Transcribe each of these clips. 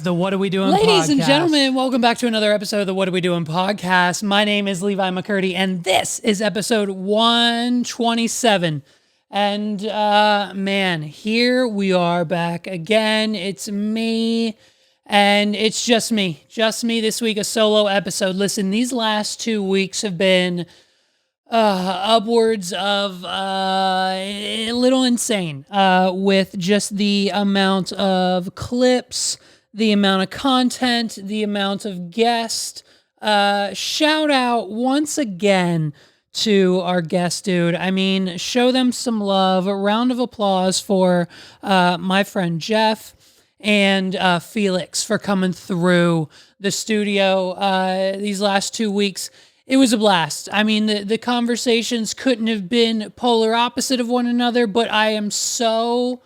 is the What Are We Doing Ladies podcast. and gentlemen, welcome back to another episode of the What Are We Doing podcast. My name is Levi McCurdy, and this is episode 127. And man, here we are back again. It's me, and it's just me this week, a solo episode. Listen, these last 2 weeks have been upwards of a little insane with just the amount of clips, the amount of content, the amount of guests. Shout out once again to our guest, dude. I mean, show them some love. A round of applause for my friend Jeff and Felix for coming through the studio these last 2 weeks. It was a blast. I mean, the conversations couldn't have been polar opposite of one another, but I loved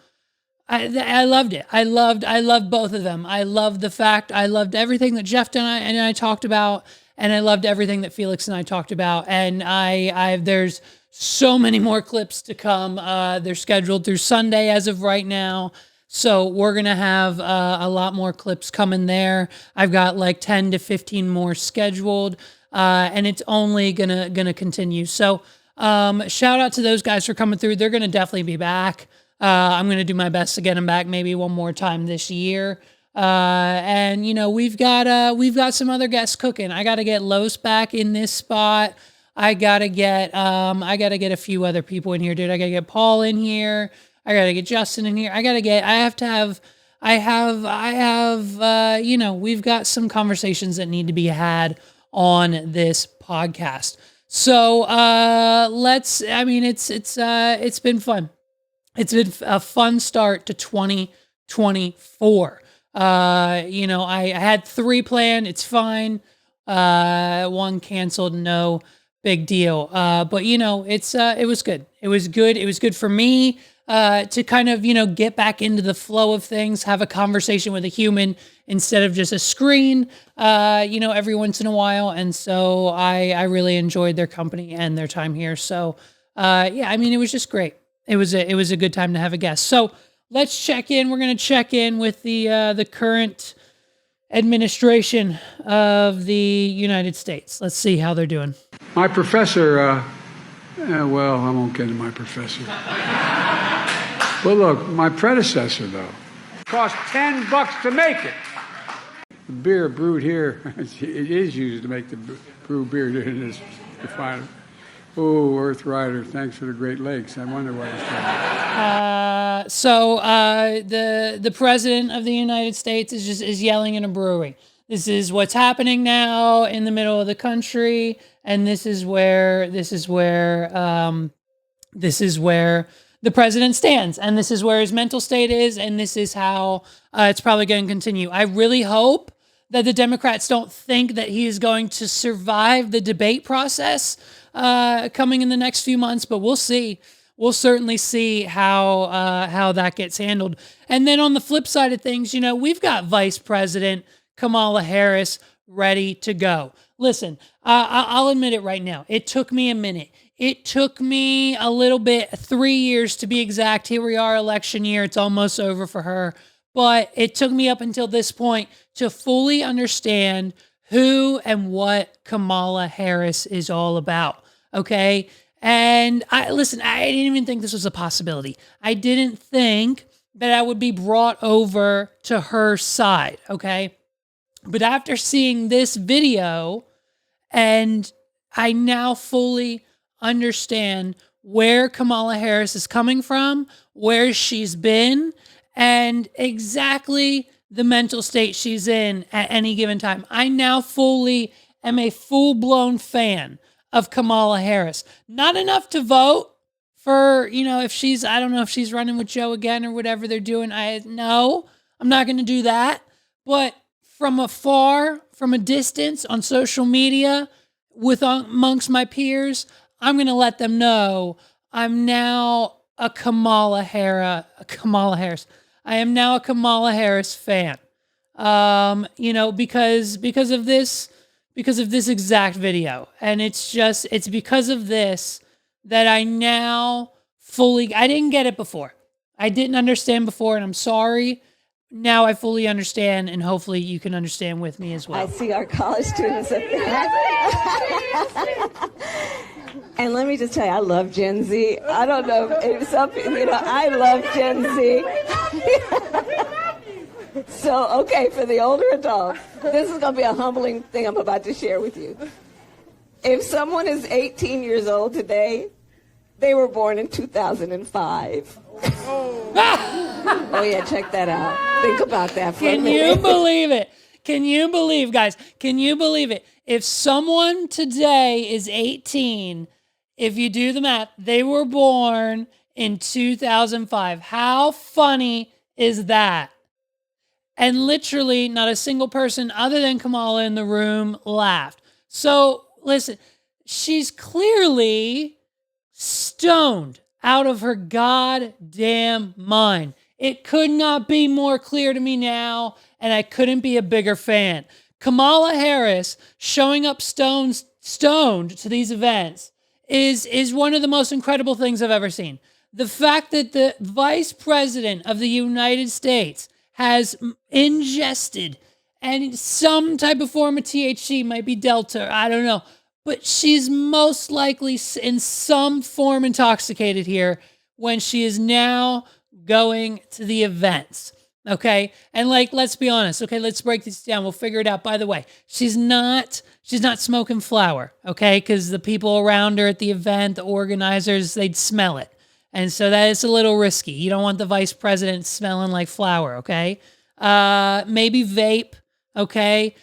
it. I loved both of them. I loved everything that Jeff and I talked about, and I loved everything that Felix and I talked about. And there's so many more clips to come. They're scheduled through Sunday as of right now. So we're going to have a lot more clips coming there. I've got like 10 to 15 more scheduled. And it's only gonna continue. So shout out to those guys for coming through. They're gonna definitely be back. I'm gonna do my best to get them back maybe one more time this year. And you know, we've got some other guests cooking. I gotta get Los back in this spot. I gotta get a few other people in here, dude. I gotta get Paul in here. I gotta get Justin in here. You know, we've got some conversations that need to be had on this podcast. So it's been fun. It's been a fun start to 2024. You know, I had 3 planned. It's fine. 1 canceled. No big deal. But you know, it was good. It was good. It was good for me to kind of, you know, get back into the flow of things, have a conversation with a human instead of just a screen, you know, every once in a while. And so I really enjoyed their company and their time here. So, yeah, I mean, it was just great. It was a good time to have a guest. So let's check in. We're going to check in with the current administration of the United States. Let's see how they're doing. My professor, well, I won't get into my professor. Well, look, my predecessor, though, cost $10 to make it. The beer brewed here, it is used to make the brew beer in this refinery. Oh, Earth Rider, thanks for the Great Lakes. I wonder what it's called. So the president of the United States is yelling in a brewery. This is what's happening now in the middle of the country, and this is where the president stands, and this is where his mental state is, and this is how it's probably going to continue. I really hope that the Democrats don't think that he is going to survive the debate process coming in the next few months, but we'll see. We'll certainly see how that gets handled. And then on the flip side of things, you know, we've got Vice President Kamala Harris ready to go. Listen, I'll admit it right now. It took me a minute. It took me a little bit, 3 years to be exact. Here we are, election year. It's almost over for her. But it took me up until this point to fully understand who and what Kamala Harris is all about. Okay? And I didn't even think this was a possibility. I didn't think that I would be brought over to her side. Okay? But after seeing this video, and I now fully understand where Kamala Harris is coming from, where she's been, and exactly the mental state she's in at any given time. I now fully am a full-blown fan of Kamala Harris. Not enough to vote for, you know, I don't know if she's running with Joe again or whatever they're doing. No, I'm not going to do that. But from afar, from a distance on social media, amongst my peers, I'm going to let them know I'm now a Kamala Harris. I am now a Kamala Harris fan. You know, because of this exact video. And it's because of this that I now I didn't get it before. I didn't understand before, and I'm sorry. now I fully understand, and hopefully you can understand with me as well. I see our college students up there. And let me just tell you, I love Gen Z. I don't know if something, I love Gen Z. So, okay, for the older adults, this is going to be a humbling thing I'm about to share with you. If someone is 18 years old today, they were born in 2005. Oh, yeah, check that out. Think about that for a minute. Can you believe it? Can you believe, guys? Can you believe it? If someone today is 18, if you do the math, they were born in 2005. How funny is that? And literally not a single person other than Kamala in the room laughed. So listen, she's clearly stoned out of her goddamn mind. It could not be more clear to me now, and I couldn't be a bigger fan. Kamala Harris showing up stoned to these events is one of the most incredible things I've ever seen. The fact that the vice president of the United States has ingested and some type of form of THC, might be Delta, I don't know, but she's most likely in some form intoxicated here when she is now going to the events. Okay. And let's be honest. Okay. Let's break this down. We'll figure it out. By the way, she's not smoking flower. Okay. Cause the people around her at the event, the organizers, they'd smell it. And so that is a little risky. You don't want the vice president smelling like flower. Okay. Maybe vape. Okay.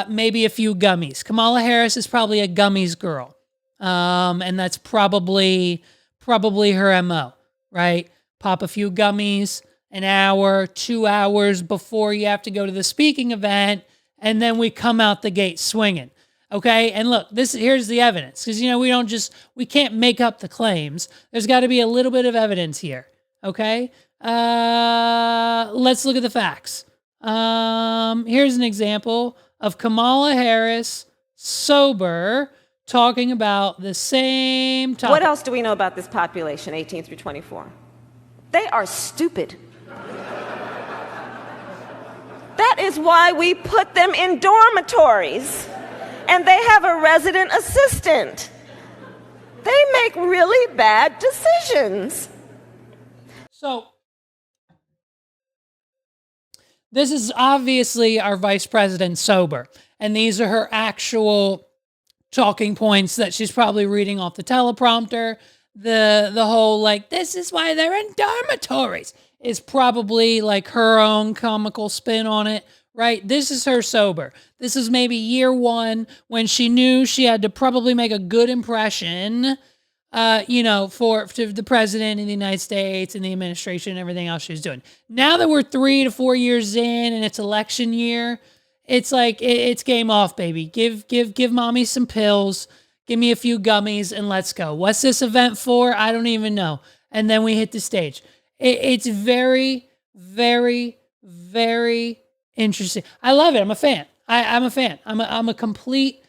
Maybe a few gummies. Kamala Harris is probably a gummies girl. And that's probably her MO, right? Pop a few gummies, an hour, 2 hours before you have to go to the speaking event, and then we come out the gate swinging. Okay, and look, here's the evidence, because we can't make up the claims. There's got to be a little bit of evidence here. Okay, let's look at the facts. Here's an example of Kamala Harris sober talking about the same topic. What else do we know about this population, 18 through 24? They are stupid. That is why we put them in dormitories, and they have a resident assistant. They make really bad decisions. So, this is obviously our vice president sober, and these are her actual talking points that she's probably reading off the teleprompter. The whole, this is why they're in dormitories is probably her own comical spin on it, right? This is her sober. This is maybe year one when she knew she had to probably make a good impression, for the president of the United States and the administration and everything else she was doing. Now that we're 3 to 4 years in and it's election year, it's it's game off, baby. Give mommy some pills. Give me a few gummies and let's go. What's this event for? I don't even know. And then we hit the stage. It's very, very, very interesting. I love it. I'm a fan. I'm a fan. I'm a complete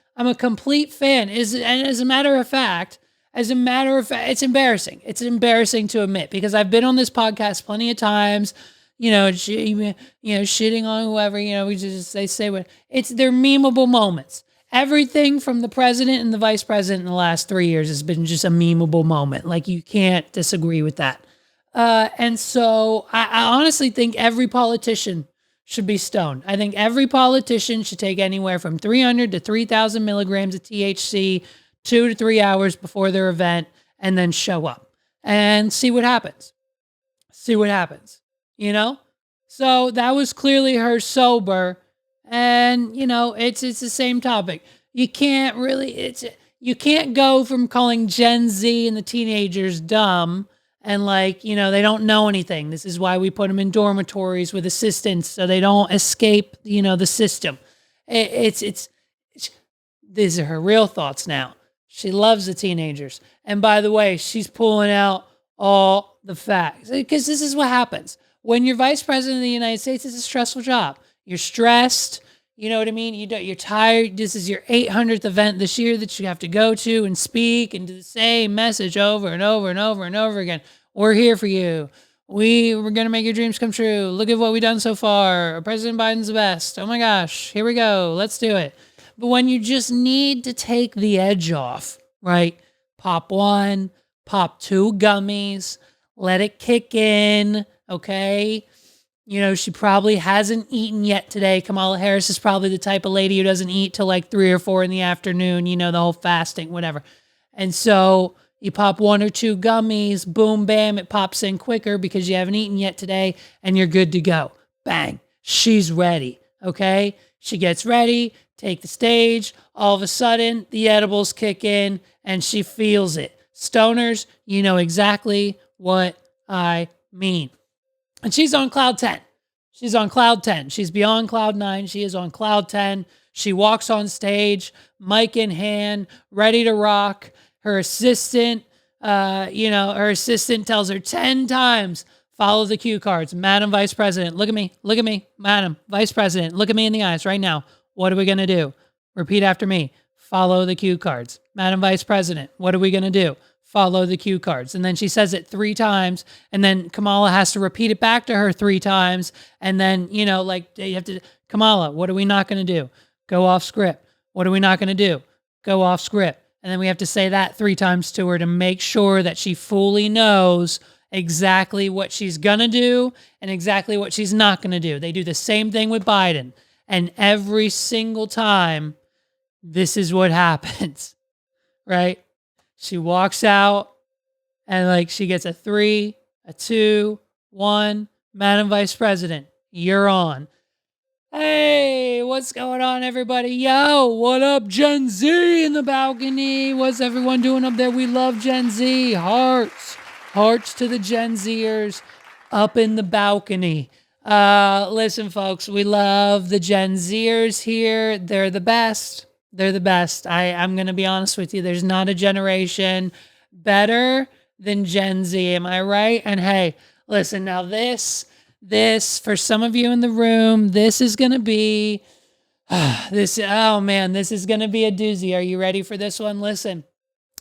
fan. And as a matter of fact, it's embarrassing. It's embarrassing to admit because I've been on this podcast plenty of times. Shitting on whoever. They say what they're memeable moments. Everything from the president and the vice president in the last 3 years has been just a memeable moment. You can't disagree with that. And so I honestly think every politician should be stoned. I think every politician should take anywhere from 300 to 3,000 milligrams of THC 2 to 3 hours before their event and then show up and see what happens. So that was clearly her sober. And, it's the same topic. You can't go from calling Gen Z and the teenagers dumb and they don't know anything. This is why we put them in dormitories with assistants so they don't escape, the system. These are her real thoughts now. She loves the teenagers. And by the way, she's pulling out all the facts because this is what happens. When you're vice president of the United States, it's a stressful job. You're stressed. You know what I mean? You're tired. This is your 800th event this year that you have to go to and speak and do the same message over and over and over and over again. We're here for you. We're going to make your dreams come true. Look at what we've done so far. President Biden's the best. Oh my gosh. Here we go. Let's do it. But when you just need to take the edge off, right? Pop one, pop two gummies, let it kick in, okay? You know, she probably hasn't eaten yet today. Kamala Harris is probably the type of lady who doesn't eat till like 3 or 4 in the afternoon, you know, the whole fasting, whatever. And so you pop 1 or 2 gummies, boom, bam, it pops in quicker because you haven't eaten yet today, and you're good to go. Bang. She's ready, okay? She gets ready, take the stage. All of a sudden, the edibles kick in, and she feels it. Stoners, you know exactly what I mean. And she's on cloud 10. She's on cloud 10. She's beyond cloud 9. She is on cloud 10. She walks on stage, mic in hand, ready to rock. Her assistant, her assistant tells her 10 times, follow the cue cards. Madam Vice President, look at me. Madam Vice President, look at me in the eyes right now. What are we going to do? Repeat after me. Follow the cue cards. Madam Vice President, what are we going to do? Follow the cue cards. And then she says it 3 times, and then Kamala has to repeat it back to her 3 times. And then, you have to, Kamala, what are we not going to do? Go off script. What are we not going to do? Go off script. And then we have to say that 3 times to her to make sure that she fully knows exactly what she's going to do and exactly what she's not going to do. They do the same thing with Biden. And every single time, this is what happens, right? She walks out and she gets a 3, a 2, 1. Madam Vice President, you're on. Hey, what's going on, everybody? Yo, what up, Gen Z in the balcony? What's everyone doing up there? We love Gen Z. Hearts to the Gen Zers up in the balcony. Listen, folks, we love the Gen Zers here. They're the best. I'm going to be honest with you. There's not a generation better than Gen Z. Am I right? And hey, listen, now this, for some of you in the room, this is going to be, this is going to be a doozy. Are you ready for this one? Listen,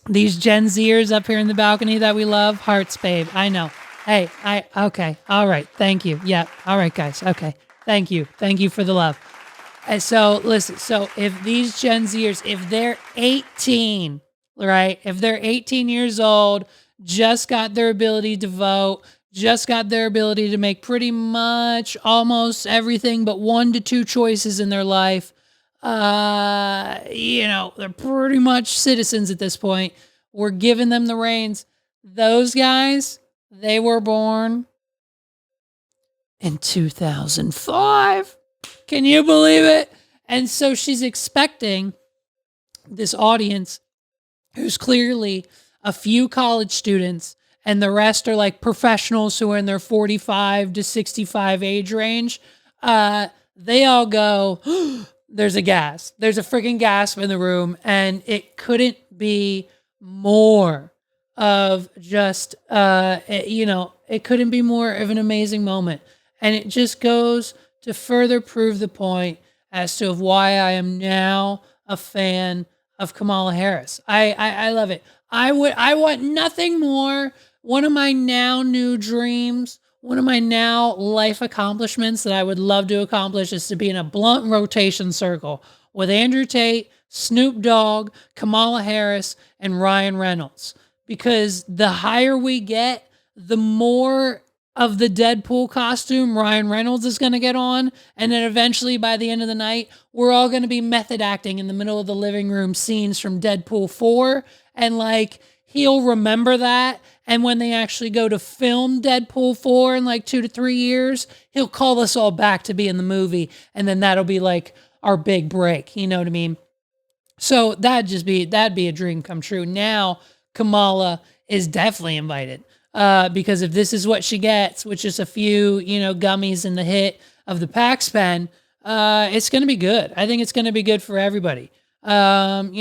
these Gen Zers up here in the balcony that we love, hearts, babe. I know. Hey, okay. All right. Thank you. Yeah. All right, guys. Okay. Thank you. Thank you for the love. And so listen, so if these Gen Zers, if they're 18, right? If they're 18 years old, just got their ability to vote, just got their ability to make pretty much almost everything but 1 to 2 choices in their life. They're pretty much citizens at this point. We're giving them the reins. Those guys, they were born in 2005. Can you believe it? And so she's expecting this audience who's clearly a few college students and the rest are professionals who are in their 45 to 65 age range. They all go, there's a gasp. There's a freaking gasp in the room, and it couldn't be more of just, it couldn't be more of an amazing moment. And it just goes to further prove the point as to why I am now a fan of Kamala Harris. I love it. I want nothing more. One of my now new dreams, one of my now life accomplishments that I would love to accomplish is to be in a blunt rotation circle with Andrew Tate, Snoop Dogg, Kamala Harris, and Ryan Reynolds. Because the higher we get, the more of the Deadpool costume Ryan Reynolds is going to get on. And then eventually by the end of the night, we're all going to be method acting in the middle of the living room scenes from Deadpool 4. And he'll remember that. And when they actually go to film Deadpool 4 in 2 to 3 years, he'll call us all back to be in the movie. And then that'll be our big break. You know what I mean? So that'd be a dream come true. Now Kamala is definitely invited. Because if this is what she gets, which is a few, gummies in the hit of the Pax pen, it's going to be good. I think it's going to be good for everybody. And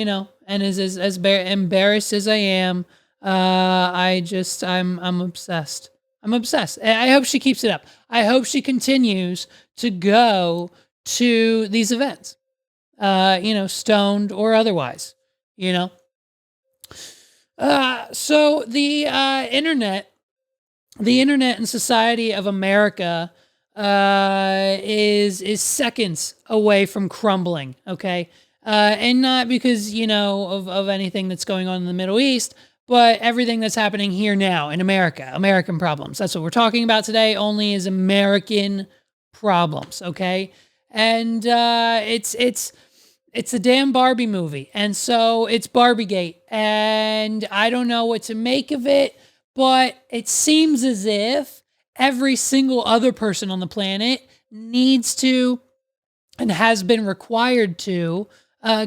as embarrassed as I am, I'm obsessed. I'm obsessed. I hope she keeps it up. I hope she continues to go to these events, stoned or otherwise, So the internet the internet and society of America is seconds away from crumbling. Okay, and not because of anything that's going on in the Middle East, but everything that's happening here now in America, American problems. That's what we're talking about today. Only is American problems. Okay, and it's a damn Barbie movie, and so it's Barbiegate, and I don't know what to make of it. But it seems as if every single other person on the planet needs to and has been required to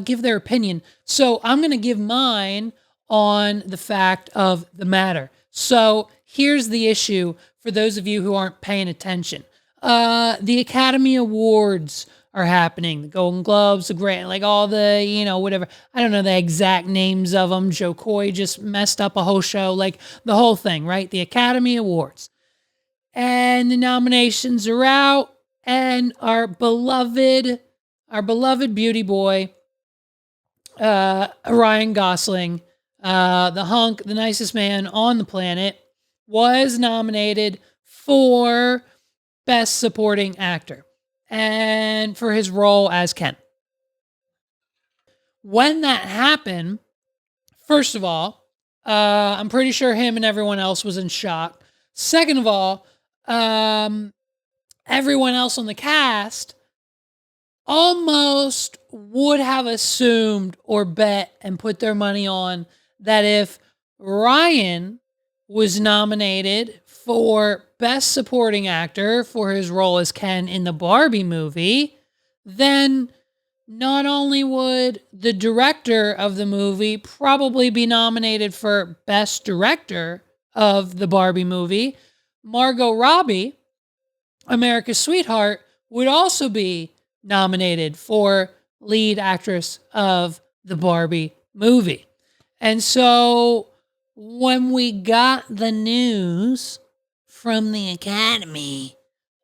give their opinion. So I'm going to give mine on the fact of the matter. So here's the issue for those of you who aren't paying attention. The Academy Awards are happening. The Golden Globes, the Grant, like all the, whatever. I don't know the exact names of them. Joe Coy just messed up a whole show, like the whole thing, right? The Academy Awards. And the nominations are out, and our beloved beauty boy, Ryan Gosling, the hunk, the nicest man on the planet, was nominated for Best Supporting Actor and for his role as Ken. When that happened, first of all, I'm pretty sure him and everyone else was in shock. Second of all, everyone else on the cast almost would have assumed or bet and put their money on that if Ryan was nominated for Best Supporting Actor for his role as Ken in the Barbie movie, then not only would the director of the movie probably be nominated for Best Director of the Barbie movie, Margot Robbie, America's Sweetheart, would also be nominated for Lead Actress of the Barbie movie. And so when we got the news from the Academy,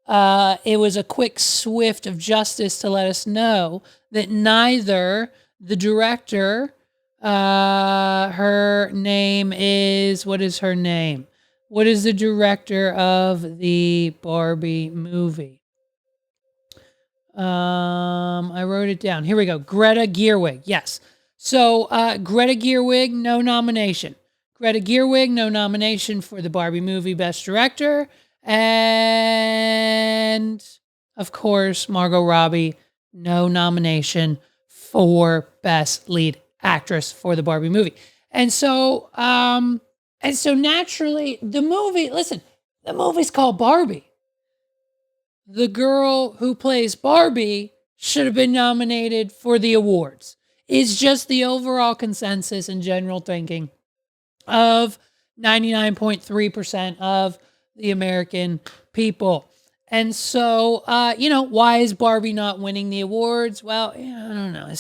it was a quick swift of justice to let us know that neither the director, her name is, what is her name? What is the director of the Barbie movie? I wrote it down. Here we go. Greta Gerwig. Yes. So Greta Gerwig, no nomination. Greta Gerwig, no nomination for the Barbie movie Best Director. And, of course, Margot Robbie, no nomination for Best Lead Actress for the Barbie movie. And so naturally, the movie's called Barbie. The girl who plays Barbie should have been nominated for the awards. It's just the overall consensus and general thinking of 99.3% of the American people. And so, why is Barbie not winning the awards? Well, I don't know.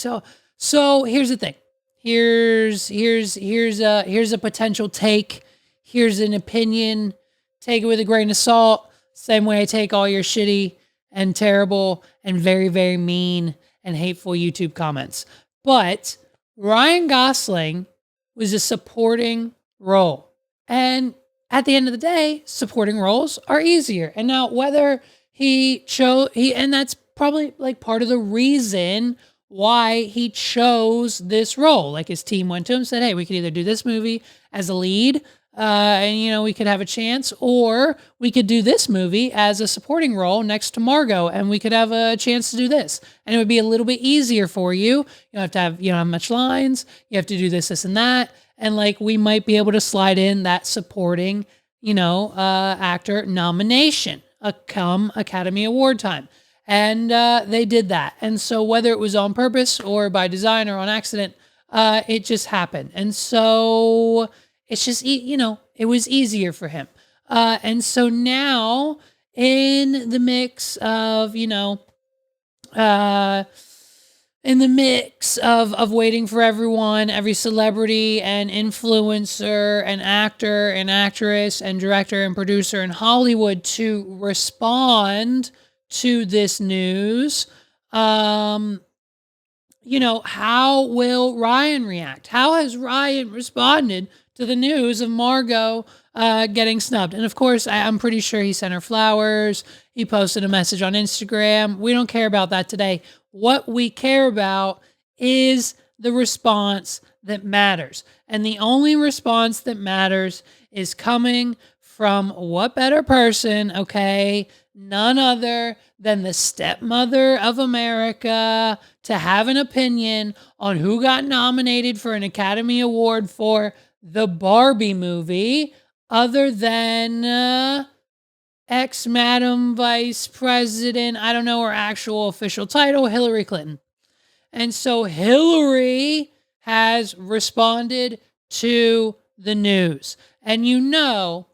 So here's the thing. Here's a potential take. Here's an opinion. Take it with a grain of salt. Same way I take all your shitty and terrible and very, very mean and hateful YouTube comments. But Ryan Gosling was a supporting role. And at the end of the day, supporting roles are easier. And now whether and that's probably like part of the reason why he chose this role. Like his team went to him and said, hey, we could either do this movie as a lead, and we could have a chance, or we could do this movie as a supporting role next to Margot, and we could have a chance to do this. And it would be a little bit easier for you. You don't have to have, have much lines. You have to do this, this, and that. And like, we might be able to slide in that supporting, actor nomination come Academy Award time. And they did that. And so whether it was on purpose or by design or on accident, it just happened. And so it's just, it was easier for him. And so now in the mix of, waiting for everyone, every celebrity and influencer and actor and actress and director and producer in Hollywood to respond to this news, how will Ryan react? How has Ryan responded to the news of Margot getting snubbed. And of course, I'm pretty sure he sent her flowers. He posted a message on Instagram. We don't care about that today. What we care about is the response that matters. And the only response that matters is coming from what better person, okay? None other than the stepmother of America to have an opinion on who got nominated for an Academy Award for the Barbie movie, other than ex-Madam Vice President, I don't know her actual official title, Hillary Clinton. And so Hillary has responded to the news. And you know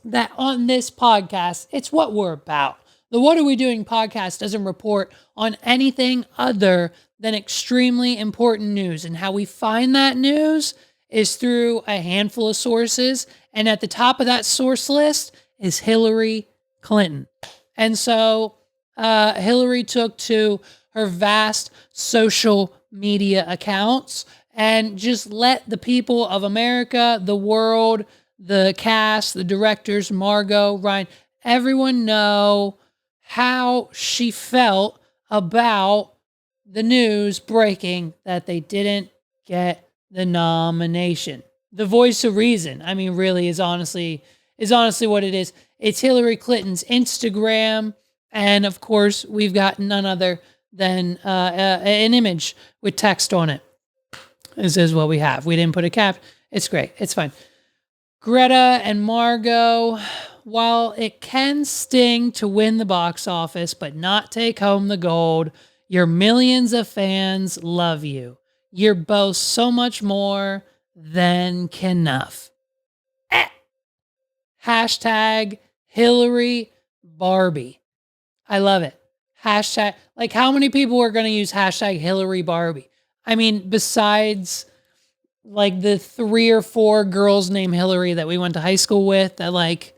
that on this podcast, it's what we're about. The What Are We Doing podcast doesn't report on anything other than extremely important news. And how we find that news is through a handful of sources. And at the top of that source list is Hillary Clinton. And so Hillary took to her vast social media accounts and just let the people of America, the world, the cast, the directors, Margot, Ryan, everyone know how she felt about the news breaking that they didn't get the nomination. The voice of reason, I mean, really is honestly what it is. It's Hillary Clinton's Instagram. And of course, we've got none other than an image with text on it. This is what we have. We didn't put a cap. It's great. It's fine. Greta and Margot, while it can sting to win the box office but not take home the gold, your millions of fans love you. You're both so much more than enough. Hashtag Hillary Barbie. I love it. Hashtag, like, how many people are going to use hashtag Hillary Barbie? I mean, besides like the 3 or 4 girls named Hillary that we went to high school with that, like,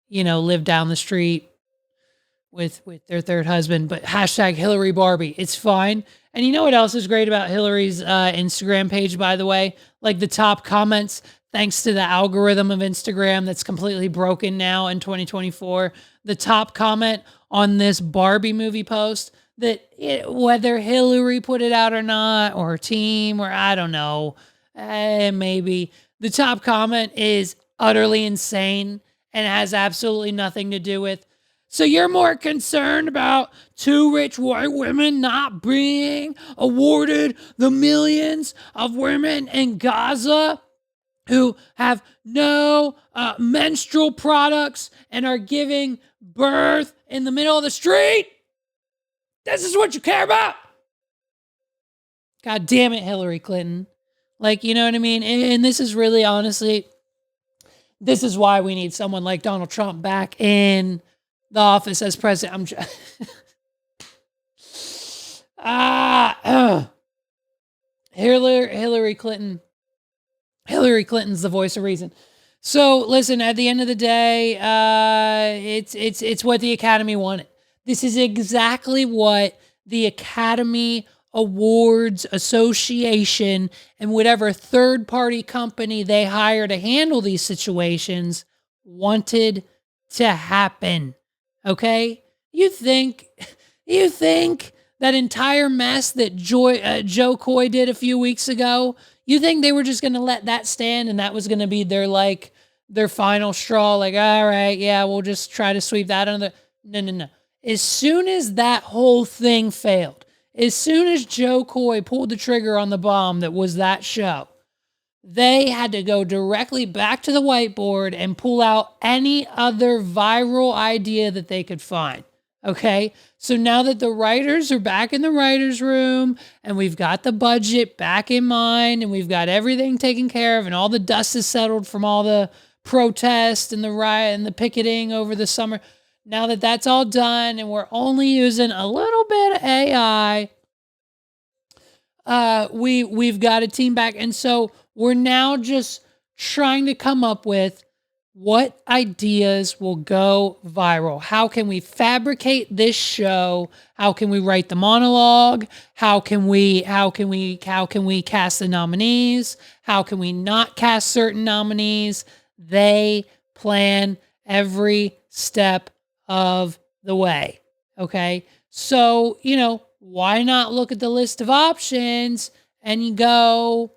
you know, lived down the street with their third husband, but hashtag Hillary Barbie, it's fine. And you know what else is great about Hillary's Instagram page, by the way? Like the top comments, thanks to the algorithm of Instagram that's completely broken now in 2024. The top comment on this Barbie movie post, whether Hillary put it out or not, or her team, or I don't know, maybe. The top comment is utterly insane and has absolutely nothing to do with, so you're more concerned about 2 rich white women not being awarded the millions of women in Gaza who have no menstrual products and are giving birth in the middle of the street? This is what you care about? God damn it, Hillary Clinton. Like, you know what I mean? And this is really, honestly, this is why we need someone like Donald Trump back in the office as president. Hillary Clinton. Hillary Clinton's the voice of reason. So listen, at the end of the day, it's what the Academy wanted. This is exactly what the Academy Awards Association and whatever third-party company they hire to handle these situations wanted to happen. Okay? You think that entire mess that Joe Coy did a few weeks ago, you think they were just going to let that stand and that was going to be their final straw? Like, all right, yeah, we'll just try to sweep that under the... No. As soon as that whole thing failed, as soon as Joe Coy pulled the trigger on the bomb that was that show, they had to go directly back to the whiteboard and pull out any other viral idea that they could find. Okay? So now that the writers are back in the writer's room and we've got the budget back in mind and we've got everything taken care of and all the dust is settled from all the protests and the riot and the picketing over the summer, now that that's all done and we're only using a little bit of AI, we've got a team back. And so we're now just trying to come up with what ideas will go viral? How can we fabricate this show? How can we write the monologue? How can we cast the nominees? How can we not cast certain nominees? They plan every step of the way. Okay. So, why not look at the list of options and you go,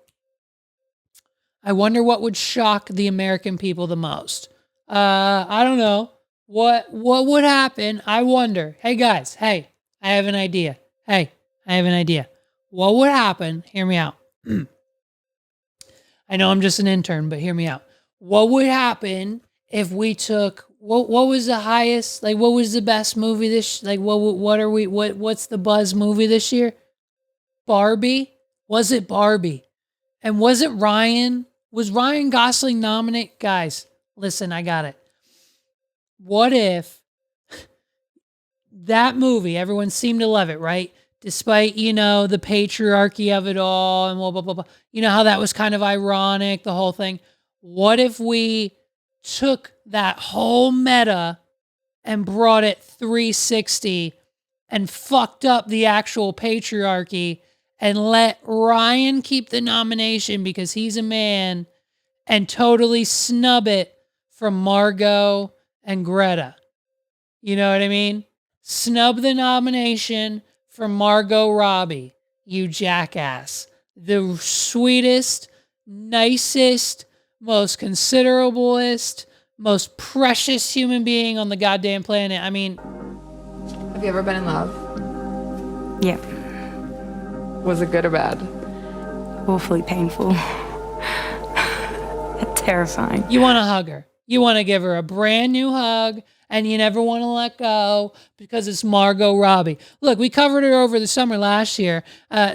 I wonder what would shock the American people the most. I don't know. What would happen? I wonder. Hey guys, hey, I have an idea. Hey, I have an idea. What would happen? Hear me out. I know I'm just an intern, but hear me out. What would happen if we took what was the highest, like what was the best movie this, like what's the buzz movie this year? Barbie? Was it Barbie? And was Ryan Gosling nominated? Guys, listen, I got it. What if that movie, everyone seemed to love it, right? Despite, the patriarchy of it all and blah, blah, blah, blah. You know how that was kind of ironic, the whole thing. What if we took that whole meta and brought it 360 and fucked up the actual patriarchy and let Ryan keep the nomination because he's a man and totally snub it from Margot and Greta? You know what I mean? Snub the nomination from Margot Robbie, you jackass. The sweetest, nicest, most considerablest, most precious human being on the goddamn planet. I mean, have you ever been in love? Yeah. Was it good or bad? Awfully painful. Terrifying. You want to hug her. You want to give her a brand new hug, and you never want to let go because it's Margot Robbie. Look, we covered her over the summer last year.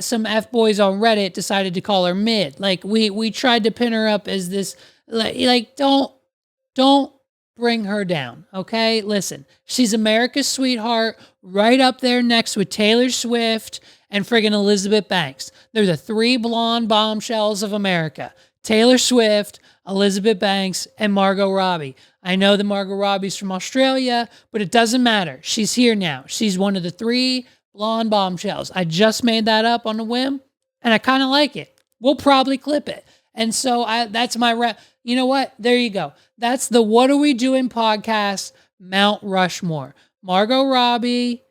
Some F-boys on Reddit decided to call her mid. Like, we tried to pin her up as this, like don't bring her down, okay? Listen, she's America's sweetheart, right up there next with Taylor Swift and friggin' Elizabeth Banks. They're the three blonde bombshells of America. Taylor Swift, Elizabeth Banks, and Margot Robbie. I know that Margot Robbie's from Australia, but it doesn't matter. She's here now. She's one of the three blonde bombshells. I just made that up on a whim, and I kind of like it. We'll probably clip it. And so that's my rap. You know what? There you go. That's the What Are We Doing podcast, Mount Rushmore. Margot Robbie,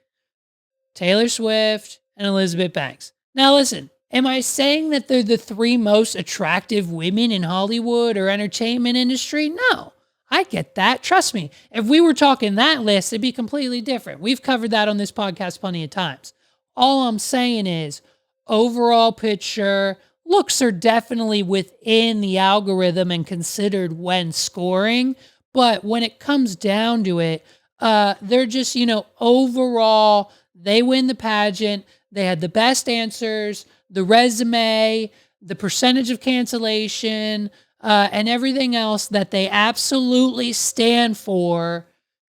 Taylor Swift, and Elizabeth Banks. Now listen, am I saying that they're the three most attractive women in Hollywood or entertainment industry? No, I get that. Trust me. If we were talking that list, it'd be completely different. We've covered that on this podcast plenty of times. All I'm saying is overall picture, looks are definitely within the algorithm and considered when scoring. But when it comes down to it, they're just, overall, they win the pageant. They had the best answers, the resume, the percentage of cancellation, and everything else that they absolutely stand for.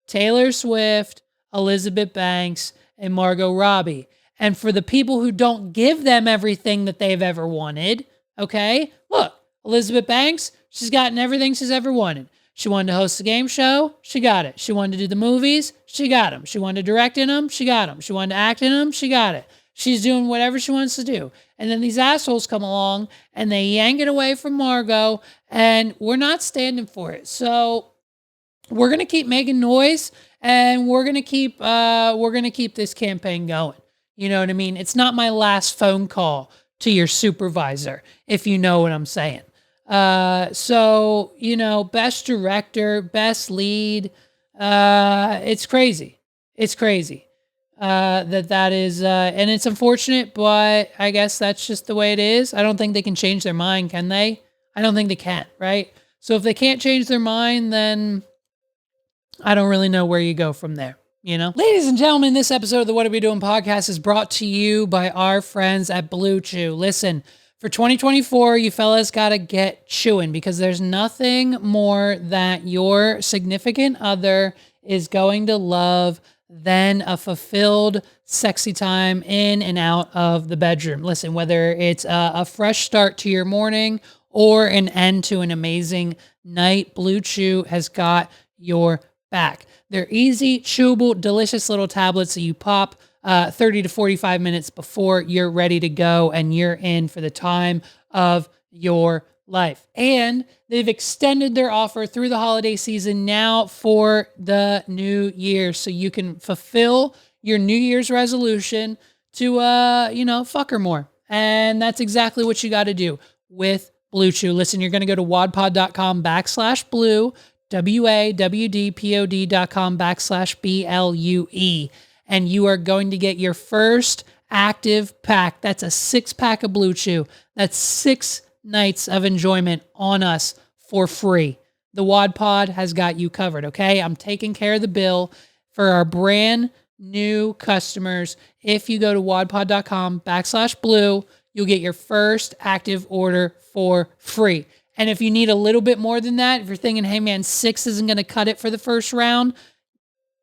Taylor Swift, Elizabeth Banks, and Margot Robbie. And for the people who don't give them everything that they've ever wanted, okay, look, Elizabeth Banks, she's gotten everything she's ever wanted. She wanted to host a game show, she got it. She wanted to do the movies, she got them. She wanted to direct in them, she got them. She wanted to act in them, she got it. She's doing whatever she wants to do. And then these assholes come along and they yank it away from Margot, and we're not standing for it. So we're going to keep making noise, and we're going to keep this campaign going. You know what I mean? It's not my last phone call to your supervisor, if you know what I'm saying. So, best director, best lead, it's crazy. It's crazy. That is, and it's unfortunate, but I guess that's just the way it is. I don't think they can change their mind, can they? I don't think they can, right? So if they can't change their mind, then I don't really know where you go from there. Ladies and gentlemen, this episode of the What Are We Doing podcast is brought to you by our friends at Blue Chew. Listen, for 2024, you fellas got to get chewing, because there's nothing more that your significant other is going to love than a fulfilled, sexy time in and out of the bedroom. Listen, whether it's a fresh start to your morning or an end to an amazing night, Blue Chew has got your back. They're easy, chewable, delicious little tablets that you pop 30 to 45 minutes before you're ready to go and you're in for the time of your life. And they've extended their offer through the holiday season now for the new year. So you can fulfill your New Year's resolution to, fuck her more. And that's exactly what you got to do with Blue Chew. Listen, you're going to go to wadpod.com/blue, WAWDPOD.com/BLUE. And you are going to get your first active pack. That's a 6-pack of Blue Chew. That's 6 nights of enjoyment on us for free. The Wad Pod has got you covered, okay? I'm taking care of the bill for our brand new customers. If you go to wadpod.com/blue, you'll get your first active order for free. And if you need a little bit more than that, if you're thinking, hey man, 6 isn't going to cut it for the first round,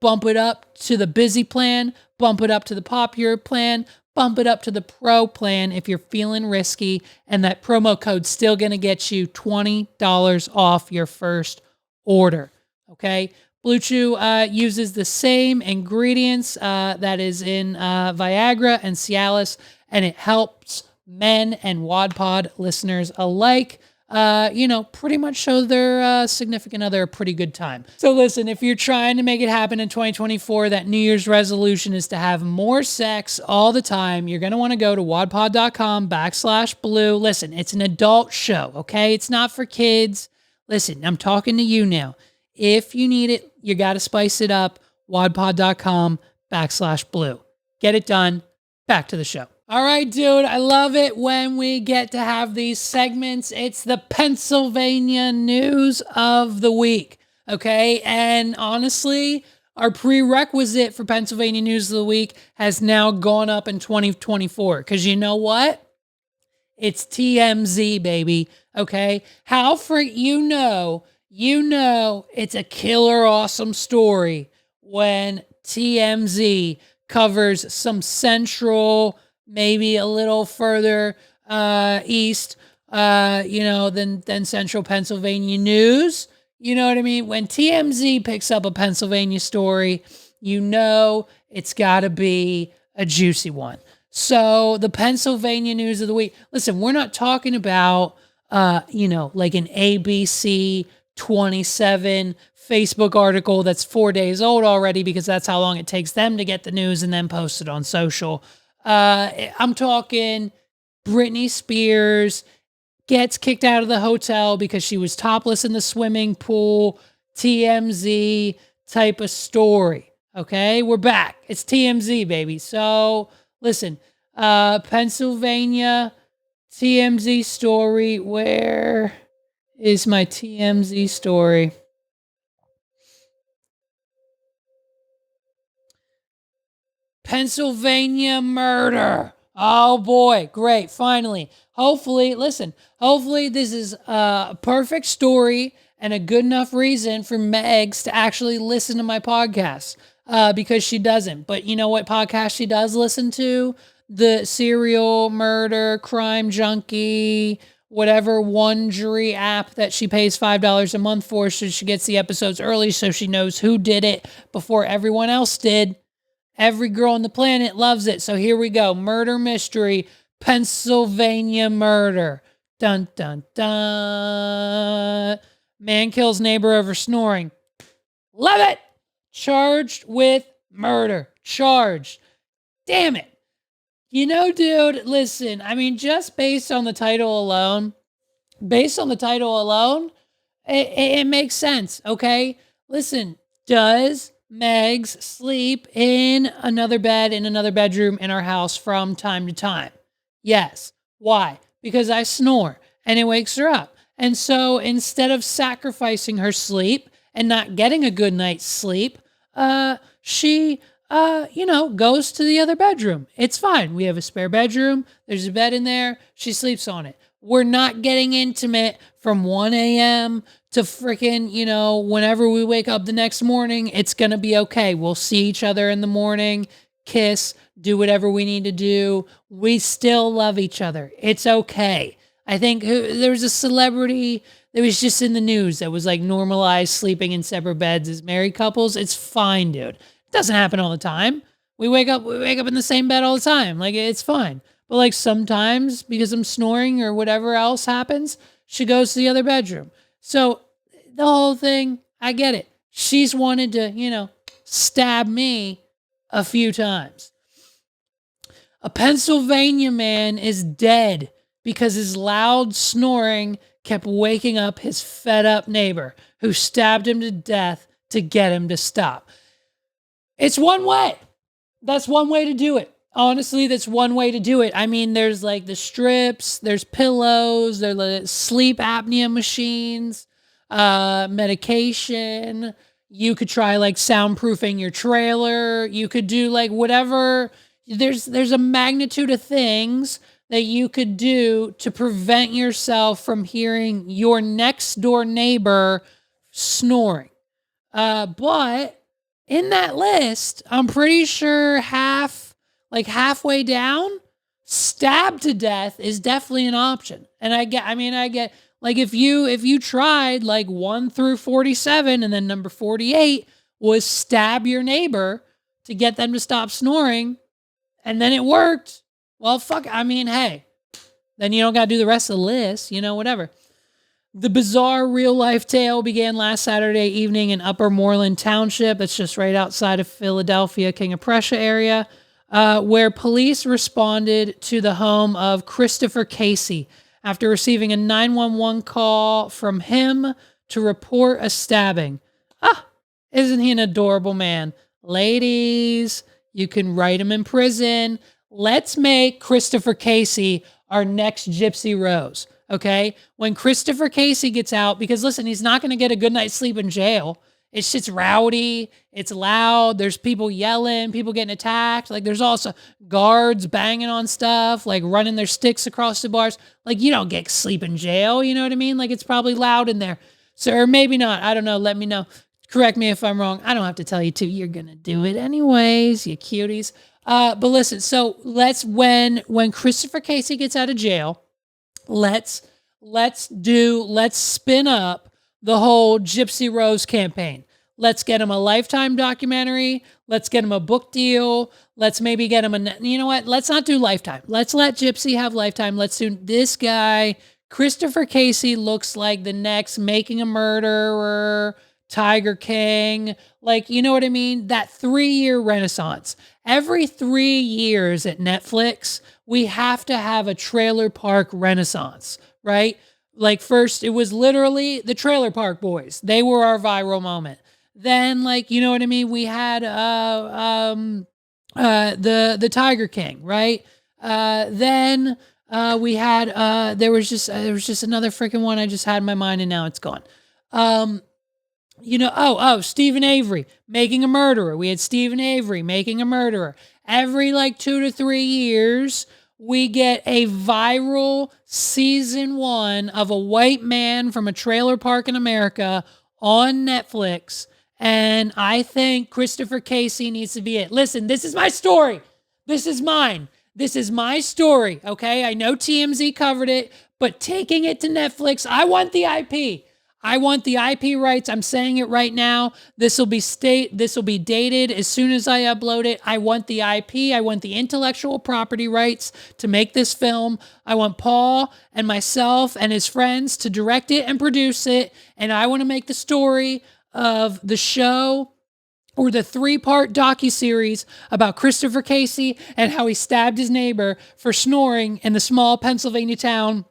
bump it up to the busy plan, bump it up to the popular plan, bump it up to the pro plan if you're feeling risky, and that promo code's still going to get you $20 off your first order, okay? Blue Chew uses the same ingredients that is in Viagra and Cialis, and it helps men and WadPod listeners alike pretty much show their significant other a pretty good time. So listen, if you're trying to make it happen in 2024, that New Year's resolution is to have more sex all the time, you're going to want to go to wadpod.com/blue. Listen, it's an adult show, okay? It's not for kids. Listen, I'm talking to you now. If you need it, you got to spice it up. wadpod.com/blue. Get it done. Back to the show. All right, dude, I love it when we get to have these segments. It's the Pennsylvania news of the week, okay? And honestly, our prerequisite for Pennsylvania news of the week has now gone up in 2024 because you know what? It's TMZ, baby, okay? How for you know it's a killer awesome story when TMZ covers some central, maybe a little further east, than central Pennsylvania news. You know what I mean? When TMZ picks up a Pennsylvania story, you know it's got to be a juicy one. So the Pennsylvania news of the week. Listen, we're not talking about, like an ABC 27 Facebook article that's 4 days old already because that's how long it takes them to get the news and then post it on social. I'm talking Britney Spears gets kicked out of the hotel because she was topless in the swimming pool. TMZ type of story. Okay, we're back. It's TMZ, baby. So listen, Pennsylvania TMZ story. Where is my TMZ story? Pennsylvania murder. Oh boy, great. Finally. Hopefully this is a perfect story and a good enough reason for Megs to actually listen to my podcast because she doesn't. But you know what podcast she does listen to? The serial murder, crime junkie, whatever Wondery app that she pays $5 a month for so she gets the episodes early so she knows who did it before everyone else did. Every girl on the planet loves it. So here we go. Murder mystery, Pennsylvania murder. Dun, dun, dun. Man kills neighbor over snoring. Love it. Charged with murder. Charged. Damn it. You know, dude, listen, I mean, just based on the title alone, it makes sense, okay? Listen, does Megs sleep in another bed, in another bedroom in our house from time to time? Yes. Why? Because I snore and it wakes her up. And so instead of sacrificing her sleep and not getting a good night's sleep, she goes to the other bedroom. It's fine. We have a spare bedroom. There's a bed in there. She sleeps on it. We're not getting intimate from 1 a.m. to freaking, whenever we wake up the next morning. It's going to be okay. We'll see each other in the morning, kiss, do whatever we need to do. We still love each other. It's okay. I think there was a celebrity that was just in the news that was like normalized sleeping in separate beds as married couples. It's fine, dude. It doesn't happen all the time. We wake up in the same bed all the time. Like, it's fine. But like sometimes because I'm snoring or whatever else happens, she goes to the other bedroom. So the whole thing, I get it. She's wanted to, stab me a few times. A Pennsylvania man is dead because his loud snoring kept waking up his fed up neighbor who stabbed him to death to get him to stop. It's one way. That's one way to do it. Honestly, that's one way to do it. I mean, there's like the strips, there's pillows, there's the sleep apnea machines, medication. You could try like soundproofing your trailer. You could do like whatever. There's a magnitude of things that you could do to prevent yourself from hearing your next door neighbor snoring. But in that list, I'm pretty sure halfway down, stabbed to death is definitely an option. And I get like if you tried like 1 through 47 and then number 48 was stab your neighbor to get them to stop snoring and then it worked. Well, fuck, hey, then you don't got to do the rest of the list, whatever. The bizarre real-life tale began last Saturday evening in Upper Moreland Township. That's just right outside of Philadelphia, King of Prussia area, where police responded to the home of Christopher Casey after receiving a 911 call from him to report a stabbing. Isn't he an adorable man? Ladies, you can write him in prison. Let's make Christopher Casey our next Gypsy Rose, okay? When Christopher Casey gets out, because listen, he's not going to get a good night's sleep in jail. It's just rowdy. It's loud. There's people yelling, people getting attacked. Like there's also guards banging on stuff, like running their sticks across the bars. Like you don't get sleep in jail. You know what I mean? Like it's probably loud in there. So, or maybe not. I don't know. Let me know. Correct me if I'm wrong. I don't have to tell you to. You're going to do it anyways, you cuties. But listen, so when Christopher Casey gets out of jail, let's spin up the whole Gypsy Rose campaign. Let's get him a Lifetime documentary. Let's get him a book deal. Let's maybe get him you know what? Let's not do Lifetime. Let's let Gypsy have Lifetime. Let's do this guy. Christopher Casey looks like the next Making a Murderer, Tiger King. Like, you know what I mean? That 3-year renaissance. Every 3 years at Netflix, we have to have a trailer park renaissance, right? Like first, it was literally the Trailer Park Boys. They were our viral moment. Then, like, you know what I mean? We had the Tiger King, right? Then we had there was just another freaking one I just had in my mind and now it's gone. Stephen Avery, Making a Murderer. We had Stephen Avery, Making a Murderer. Every like 2 to 3 years, we get a viral season 1 of a white man from a trailer park in America on Netflix. And I think Christopher Casey needs to be it. Listen, this is my story. This is mine. This is my story, okay? I know TMZ covered it, but taking it to Netflix, I want the IP. I want the IP rights. I'm saying it right now. This will be dated as soon as I upload it. I want the IP. I want the intellectual property rights to make this film. I want Paul and myself and his friends to direct it and produce it. And I want to make the story of the show or the 3-part docuseries about Christopher Casey and how he stabbed his neighbor for snoring in the small Pennsylvania town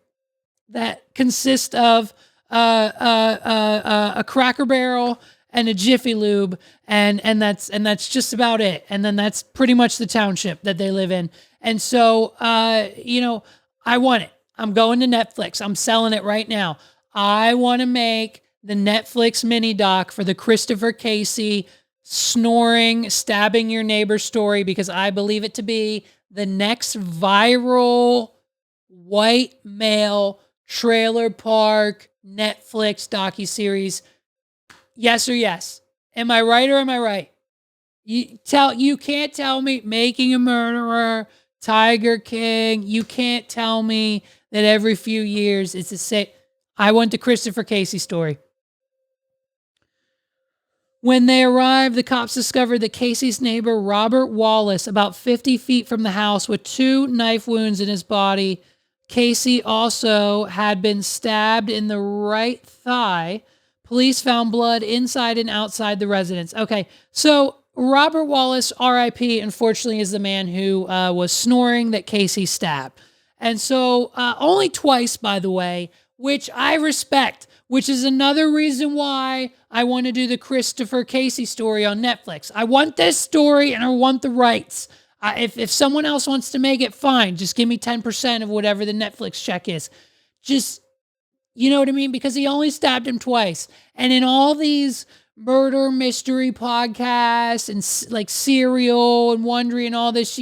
that consists of a Cracker Barrel and a Jiffy Lube, and that's just about it. And then that's pretty much the township that they live in. And so, I want it. I'm going to Netflix. I'm selling it right now. I want to make the Netflix mini doc for the Christopher Casey snoring, stabbing your neighbor story, because I believe it to be the next viral white male trailer park Netflix docuseries. Yes or yes? Am I right or am I right? You can't tell me Making a Murderer, Tiger King. You can't tell me that every few years it's the same. I went to Christopher Casey's story. When they arrived, the cops discovered that Casey's neighbor, Robert Wallace, about 50 feet from the house with 2 knife wounds in his body. Casey also had been stabbed in the right thigh. Police found blood inside and outside the residence. Okay, so Robert Wallace, R.I.P., unfortunately, is the man who was snoring that Casey stabbed. And so only twice, by the way, which I respect, which is another reason why I want to do the Christopher Casey story on Netflix. I want this story and I want the rights. If someone else wants to make it, fine. Just give me 10% of whatever the Netflix check is. Just, you know what I mean? Because he only stabbed him twice. And in all these murder mystery podcasts and like Serial and Wondery and all this,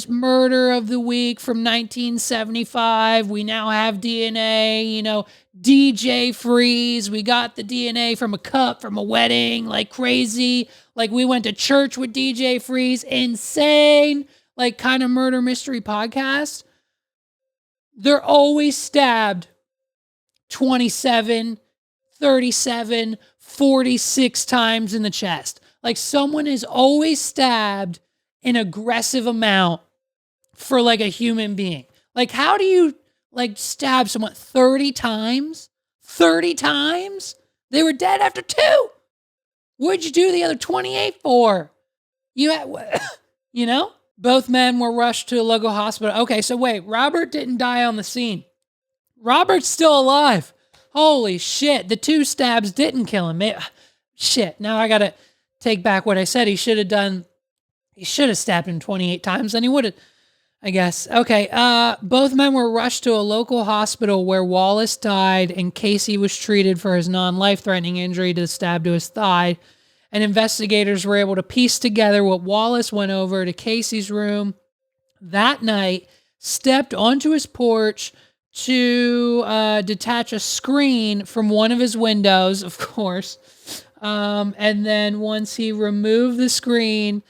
Murder of the Week from 1975. We now have DNA, DJ Freeze. We got the DNA from a cup from a wedding, like crazy. Like we went to church with DJ Freeze. Insane, like kind of murder mystery podcast. They're always stabbed 27, 37, 46 times in the chest. Like someone is always stabbed an aggressive amount for like a human being. Like how do you like stab someone 30 times? 30 times? They were dead after 2. What'd you do the other 28 for? Both men were rushed to a local hospital. Okay, so wait, Robert didn't die on the scene. Robert's still alive. Holy shit, the 2 stabs didn't kill him. Shit, now I gotta take back what I said. He should have stabbed him 28 times, and he would have, I guess. Okay, both men were rushed to a local hospital where Wallace died, and Casey was treated for his non-life-threatening injury to the stab to his thigh. And investigators were able to piece together what Wallace went over to Casey's room that night, stepped onto his porch to detach a screen from one of his windows, of course. And then once he removed the screen,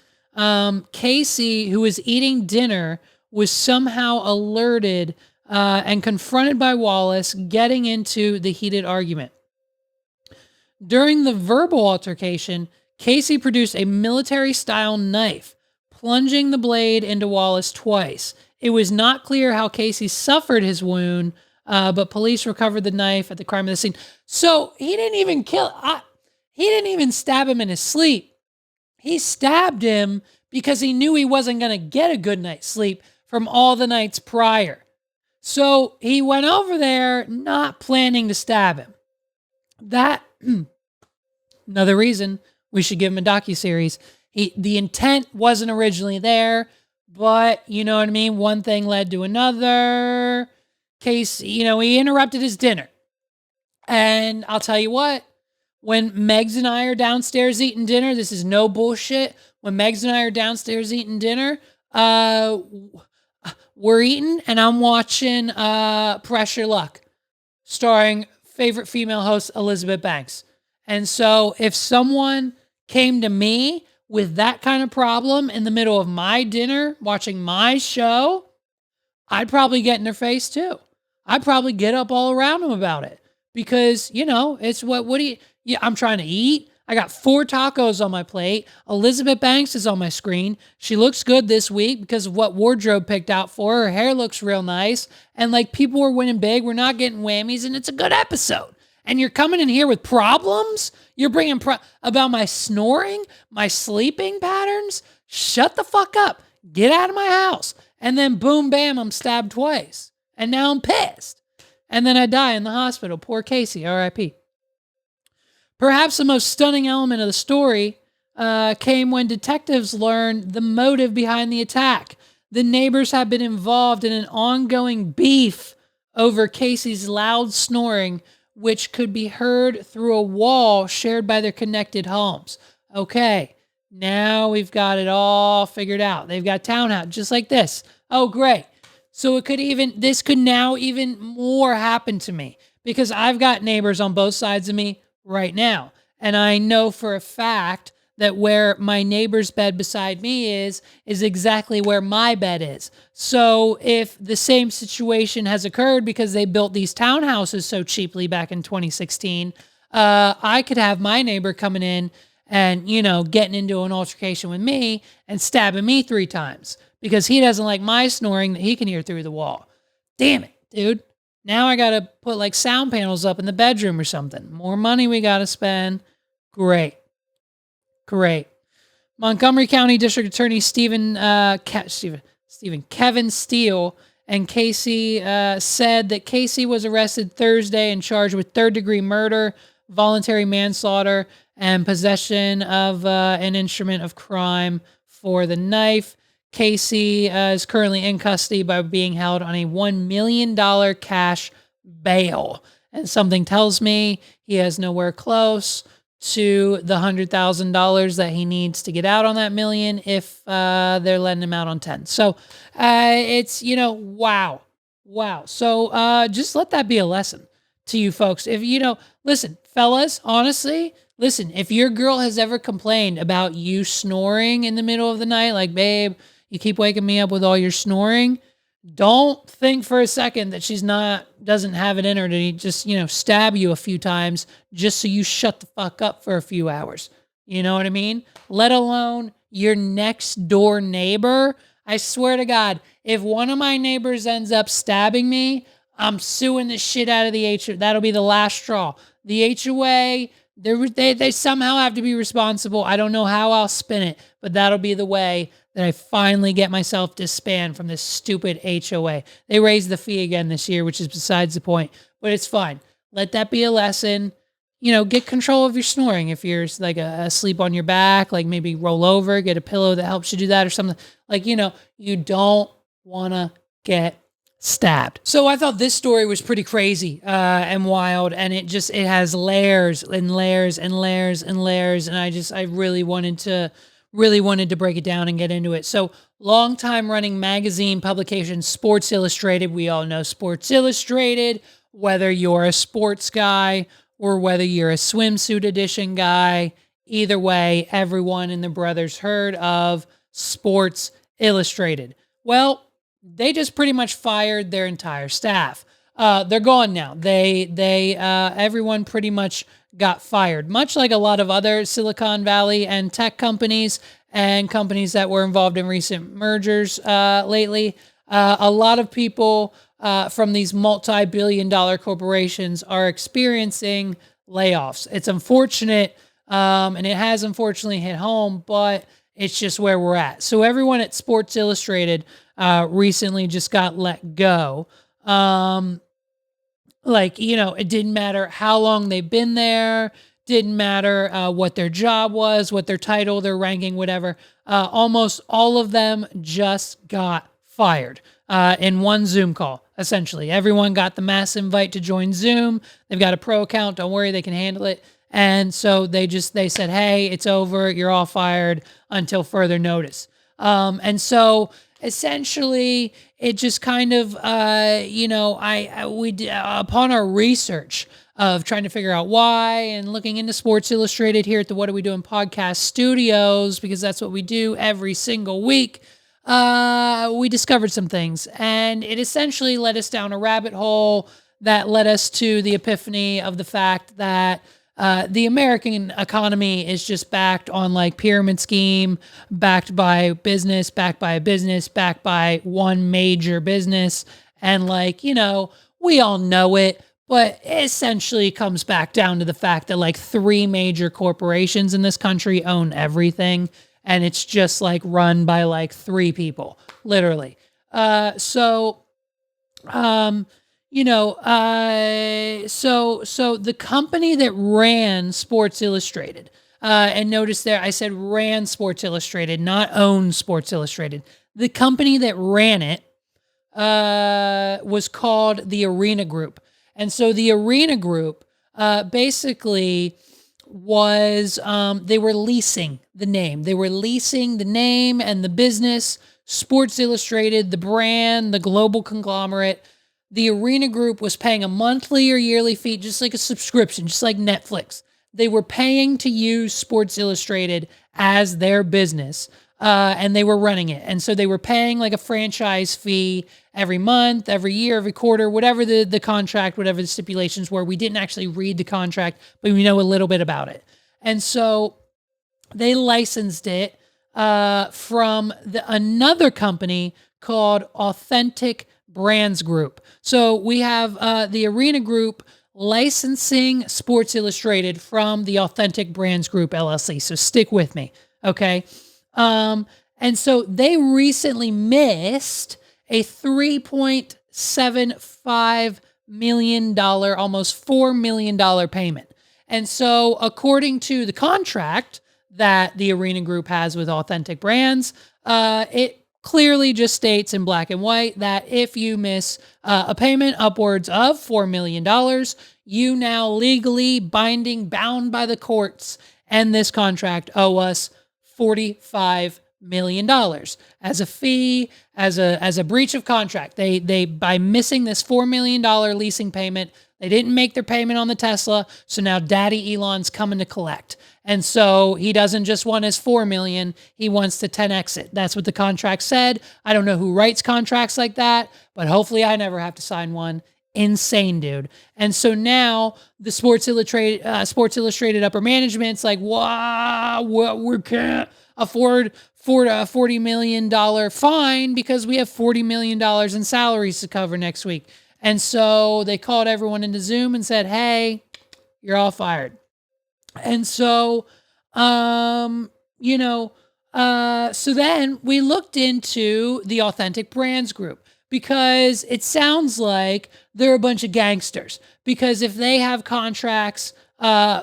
Casey, who was eating dinner, was somehow alerted and confronted by Wallace, getting into the heated argument. During the verbal altercation, Casey produced a military-style knife, plunging the blade into Wallace twice. It was not clear how Casey suffered his wound, but police recovered the knife at the crime of the scene. So he didn't even he didn't even stab him in his sleep. He stabbed him because he knew he wasn't going to get a good night's sleep from all the nights prior. So he went over there not planning to stab him. That, another reason we should give him a docuseries. The intent wasn't originally there, but you know what I mean? One thing led to another. He interrupted his dinner. And I'll tell you what, when Megs and I are downstairs eating dinner, this is no bullshit. When Megs and I are downstairs eating dinner, we're eating and I'm watching Pressure Luck, starring favorite female host Elizabeth Banks. And so if someone came to me with that kind of problem in the middle of my dinner, watching my show, I'd probably get in their face too. I'd probably get up all around them about it because, it's I'm trying to eat. I got 4 tacos on my plate. Elizabeth Banks is on my screen. She looks good this week because of what wardrobe picked out for her. Her hair looks real nice. And people are winning big. We're not getting whammies and it's a good episode. And you're coming in here with problems? You're bringing about my snoring, my sleeping patterns? Shut the fuck up. Get out of my house. And then boom, bam, I'm stabbed twice. And now I'm pissed. And then I die in the hospital. Poor Casey, R.I.P. Perhaps the most stunning element of the story came when detectives learned the motive behind the attack. The neighbors had been involved in an ongoing beef over Casey's loud snoring, which could be heard through a wall shared by their connected homes. Okay, now we've got it all figured out. They've got townhouse just like this. Oh, great. So this could now even more happen to me because I've got neighbors on both sides of me right now. And I know for a fact that where my neighbor's bed beside me is exactly where my bed is. So if the same situation has occurred because they built these townhouses so cheaply back in 2016, I could have my neighbor coming in and, getting into an altercation with me and stabbing me 3 times because he doesn't like my snoring that he can hear through the wall. Damn it, dude. Now I got to put like sound panels up in the bedroom or something. More money we got to spend. Great. Montgomery County District Attorney Kevin Steele and Casey said that Casey was arrested Thursday and charged with 3rd-degree murder, voluntary manslaughter, and possession of an instrument of crime for the knife. Casey is currently in custody by being held on a $1 million cash bail. And something tells me he has nowhere close to the $100,000 that he needs to get out on that million if they're letting him out on 10. So it's, wow. So just let that be a lesson to you folks. If, listen, fellas, honestly, if your girl has ever complained about you snoring in the middle of the night, like, babe, you keep waking me up with all your snoring, don't think for a second that doesn't have it in her to just, stab you a few times just so you shut the fuck up for a few hours. You know what I mean? Let alone your next door neighbor. I swear to God, if one of my neighbors ends up stabbing me, I'm suing the shit out of the HOA. That'll be the last straw. The HOA, they somehow have to be responsible. I don't know how I'll spin it, but that'll be the way that I finally get myself disbanded from this stupid HOA. They raised the fee again this year, which is besides the point, but it's fine. Let that be a lesson. Get control of your snoring. If you're like asleep on your back, like maybe roll over, get a pillow that helps you do that or something. Like, you don't want to get stabbed. So I thought this story was pretty crazy and wild, and it has layers and layers and layers and layers, and I really wanted to break it down and get into it. So long-time running magazine publication Sports Illustrated. We all know Sports Illustrated, whether you're a sports guy or whether you're a swimsuit edition guy. Either way, everyone and their brothers heard of Sports Illustrated. Well, they just pretty much fired their entire staff. They're gone now. Everyone pretty much got fired, much like a lot of other Silicon Valley and tech companies and companies that were involved in recent mergers lately. A lot of people from these multi-billion-dollar corporations are experiencing layoffs. It's unfortunate, and it has unfortunately hit home, but it's just where we're at. So everyone at Sports Illustrated recently just got let go. It didn't matter how long they've been there, didn't matter what their job was, what their title, their ranking, whatever. Almost all of them just got fired in one Zoom call, essentially. Everyone got the mass invite to join Zoom. They've got a pro account. Don't worry, they can handle it. And so they said, hey, it's over. You're all fired until further notice. And so essentially, it just kind of, upon our research of trying to figure out why and looking into Sports Illustrated here at the What Are We Doing podcast studios, because that's what we do every single week, we discovered some things. And it essentially led us down a rabbit hole that led us to the epiphany of the fact that the American economy is just backed on like pyramid scheme, backed by a business, backed by one major business. And we all know it, but it essentially comes back down to the fact that like 3 major corporations in this country own everything. And it's just like run by like 3 people, literally. So the company that ran Sports Illustrated, and notice there, I said ran Sports Illustrated, not owned Sports Illustrated. The company that ran it was called the Arena Group. And so the Arena Group basically was, they were leasing the name. They were leasing the name and the business, Sports Illustrated, the brand, the global conglomerate. The Arena Group was paying a monthly or yearly fee, just like a subscription, just like Netflix. they were paying to use Sports Illustrated as their business. And they were running it. And so they were paying like a franchise fee every month, every year, every quarter, whatever the contract, whatever the stipulations were. We didn't actually read the contract, but we know a little bit about it. And so they licensed it from another company called Authentic Brands Group. So we have the Arena Group licensing Sports Illustrated from the Authentic Brands Group LLC. So stick with me, okay? And so they recently missed a $3.75 million, almost $4 million payment. And so according to the contract that the Arena Group has with Authentic Brands, it clearly just states in black and white that if you miss a payment upwards of $4 million, you now legally bound by the courts and this contract owe us $45 million as a fee, as a breach of contract. They by missing this $4 million leasing payment, they didn't make their payment on the Tesla. So now Daddy Elon's coming to collect. And so he doesn't just want his $4 million, he wants to 10x it. That's what the contract said. I don't know who writes contracts like that, but hopefully I never have to sign one. Insane, dude. And so now the Sports Illustrated upper management's like, wow, we can't afford a $40 million fine because we have $40 million in salaries to cover next week. And so they called everyone into Zoom and said, hey, you're all fired. And so, so then we looked into the Authentic Brands Group because it sounds like they're a bunch of gangsters. Because if they have contracts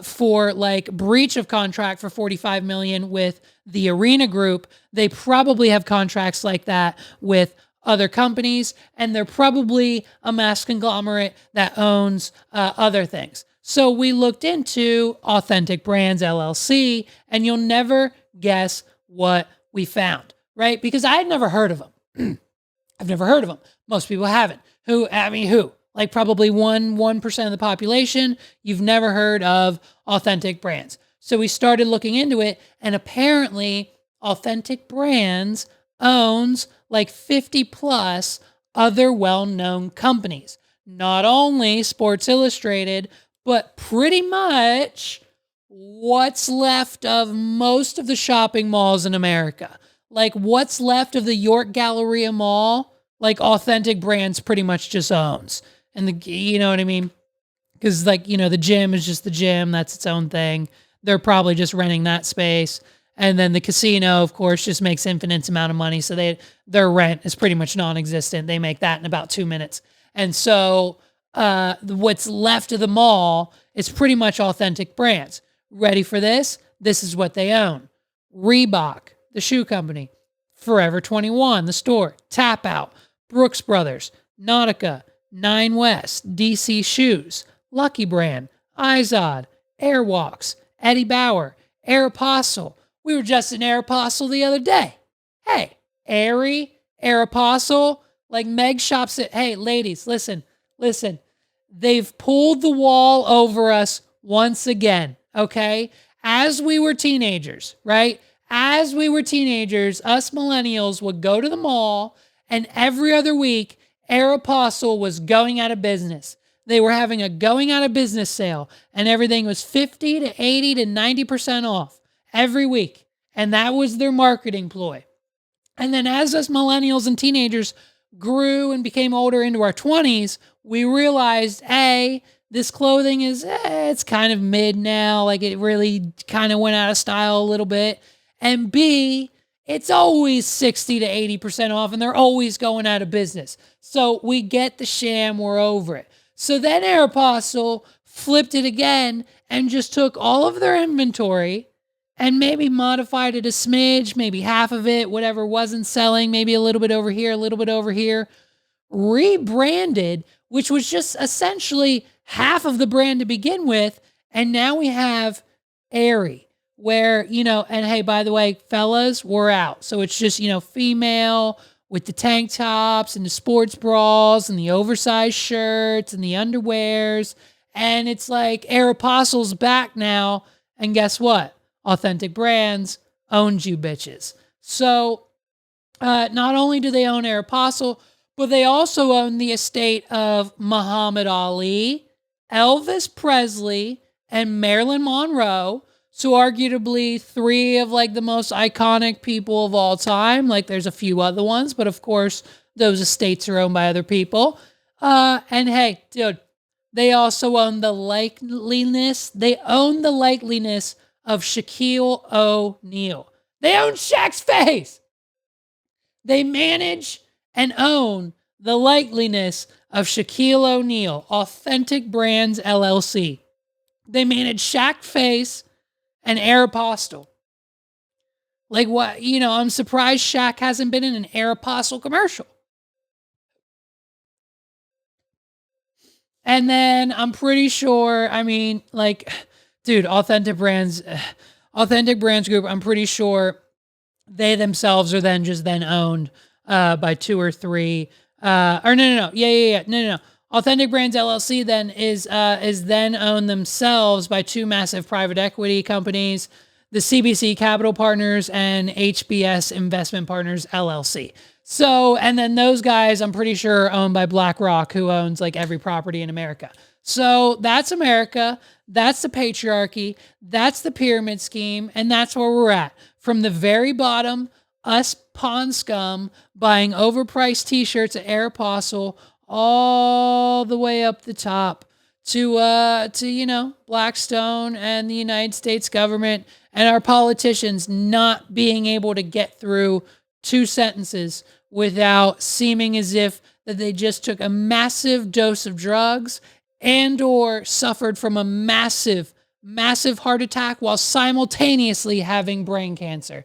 for like breach of contract for $45 million with the Arena Group, they probably have contracts like that with other companies, and they're probably a mass conglomerate that owns other things. So we looked into Authentic Brands LLC, and you'll never guess what we found, right? Because I had never heard of them. I've never heard of them. Most people haven't. Who? Like probably 1% of the population, you've never heard of Authentic Brands. So we started looking into it, and apparently Authentic Brands owns like 50 plus other well-known companies. Not only Sports Illustrated, but pretty much what's left of most of the shopping malls in America. Like what's left of the York Galleria Mall, like Authentic Brands pretty much just owns. And you know what I mean? Because the gym is just the gym. That's its own thing. They're probably just renting that space. And then the casino, of course, just makes infinite amount of money. So their rent is pretty much non-existent. They make that in about 2 minutes. And so what's left of the mall is pretty much Authentic Brands. Ready for this? This is what they own. Reebok, the shoe company. Forever 21, the store. Tap Out, Brooks Brothers, Nautica, Nine West, DC Shoes, Lucky Brand, Izod, Airwalks, Eddie Bauer, Aeropostale. We were just in Aeropostale the other day. Hey, Aeropostale, like Meg shops at, hey, ladies, listen. They've pulled the wall over us once again, okay? As we were teenagers, right? As we were teenagers, us millennials would go to the mall, and every other week, Aeropostale was going out of business. They were having a going out of business sale, and everything was 50 to 80 to 90% off every week. And that was their marketing ploy. And then as us millennials and teenagers grew and became older into our 20s, we realized, A, this clothing is, it's kind of mid now. Like it really kind of went out of style a little bit. And B, it's always 60 to 80% off, and they're always going out of business. So we get the sham, we're over it. So then Aeropostale flipped it again and just took all of their inventory and maybe modified it a smidge, maybe half of it, whatever wasn't selling, maybe a little bit over here, a little bit over here, rebranded, which was just essentially half of the brand to begin with. And now we have Aerie, where, and hey, by the way, fellas, we're out. So it's just, female with the tank tops and the sports bras and the oversized shirts and the underwears And it's like Aeropostale's back now. And guess what? Authentic Brands owns you bitches. So not only do they own Aeropostale, but they also own the estate of Muhammad Ali, Elvis Presley, and Marilyn Monroe. So arguably three of like the most iconic people of all time. Like there's a few other ones, but of course those estates are owned by other people. And hey, dude, they also own the likeliness. They own the likeliness of Shaquille O'Neal. They own Shaq's face. They manage and own the likeliness of Shaquille O'Neal, Authentic Brands LLC. They manage Shaq face and Aeropostale. Like what, I'm surprised Shaq hasn't been in an Aeropostale commercial. And then I'm pretty sure, dude, Authentic Brands Group, I'm pretty sure they themselves are then owned by two or three. No. Authentic Brands LLC then is then owned themselves by two massive private equity companies, the CBC Capital Partners and HBS Investment Partners LLC. So, and then those guys, I'm pretty sure, are owned by BlackRock, who owns like every property in America. So that's America. That's the patriarchy. That's the pyramid scheme. And that's where we're at. From the very bottom, us pawn scum buying overpriced t-shirts at Aeropostale all the way up the top to Blackstone and the United States government and our politicians not being able to get through two sentences without seeming as if that they just took a massive dose of drugs and or suffered from a massive heart attack while simultaneously having brain cancer.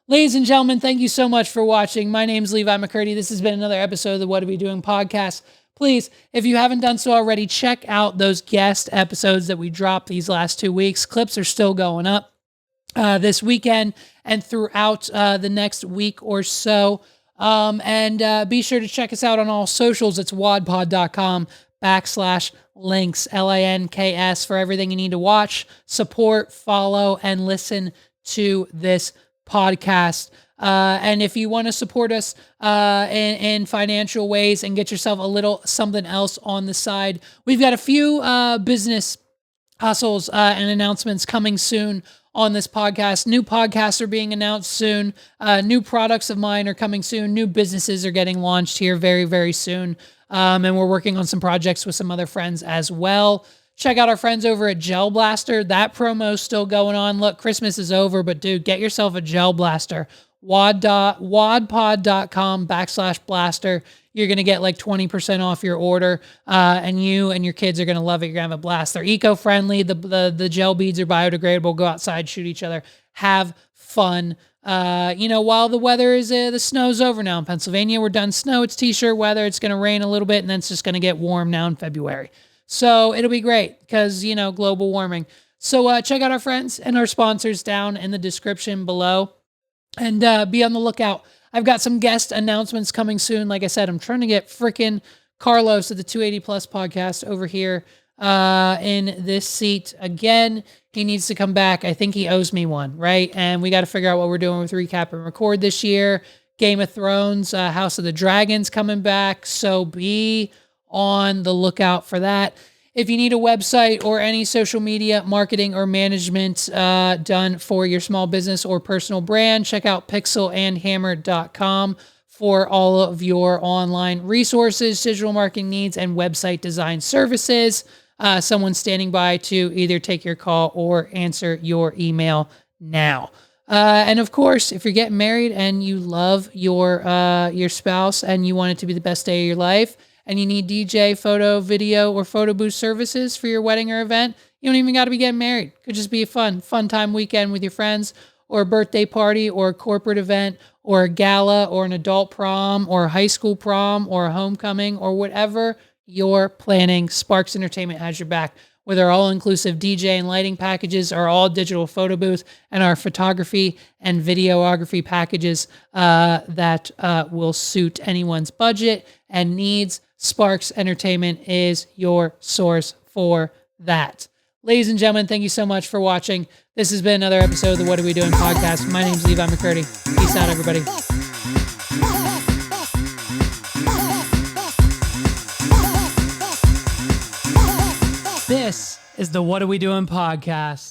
Ladies and gentlemen, thank you so much for watching. My name's Levi McCurdy. This has been another episode of the What Are We Doing podcast. Please, if you haven't done so already, check out those guest episodes that we dropped these last 2 weeks. Clips are still going up this weekend and throughout the next week or so. And be sure to check us out on all socials. It's wadpod.com/links, LINKS, for everything you need to watch, support, follow, and listen to this podcast. And if you want to support us in financial ways and get yourself a little something else on the side, we've got a few business hustles and announcements coming soon on this podcast. New podcasts are being announced soon. New products of mine are coming soon. New businesses are getting launched here very, very soon. And we're working on some projects with some other friends as well. Check out our friends over at Gel Blaster. That promo's still going on. Look, Christmas is over, but dude, get yourself a Gel Blaster. wadpod.com/blaster. You're going to get like 20% off your order. And you and your kids are going to love it. You're going to have a blast. They're eco-friendly. The gel beads are biodegradable. Go outside, shoot each other, have fun. While the weather is, the snow's over now in Pennsylvania. We're done snow. It's t-shirt weather. It's going to rain a little bit and then it's just going to get warm now in February. So it'll be great because, global warming. So check out our friends and our sponsors down in the description below. And be on the lookout. I've got some guest announcements coming soon. Like I said, I'm trying to get frickin' Carlos at the 280 Plus podcast over here in this seat again. He needs to come back. I think he owes me one, right? And we got to figure out what we're doing with Recap and Record this year. Game of Thrones, House of the Dragons coming back. So be on the lookout for that. If you need a website or any social media marketing or management done for your small business or personal brand, check out pixelandhammer.com for all of your online resources, digital marketing needs, and website design services. Someone's standing by to either take your call or answer your email now. And of course, if you're getting married and you love your spouse and you want it to be the best day of your life, and you need DJ, photo, video, or photo booth services for your wedding or event, you don't even got to be getting married. Could just be a fun time weekend with your friends, or a birthday party, or a corporate event, or a gala, or an adult prom, or a high school prom, or a homecoming, or whatever you're planning. Sparks Entertainment has your back with our all-inclusive DJ and lighting packages, our all-digital photo booth, and our photography and videography packages that will suit anyone's budget and needs. Sparks Entertainment is your source for that. Ladies and gentlemen, thank you so much for watching. This has been another episode of the What Are We Doing podcast. My name's Levi McCurdy. Peace out, everybody. This is the What Are We Doing podcast.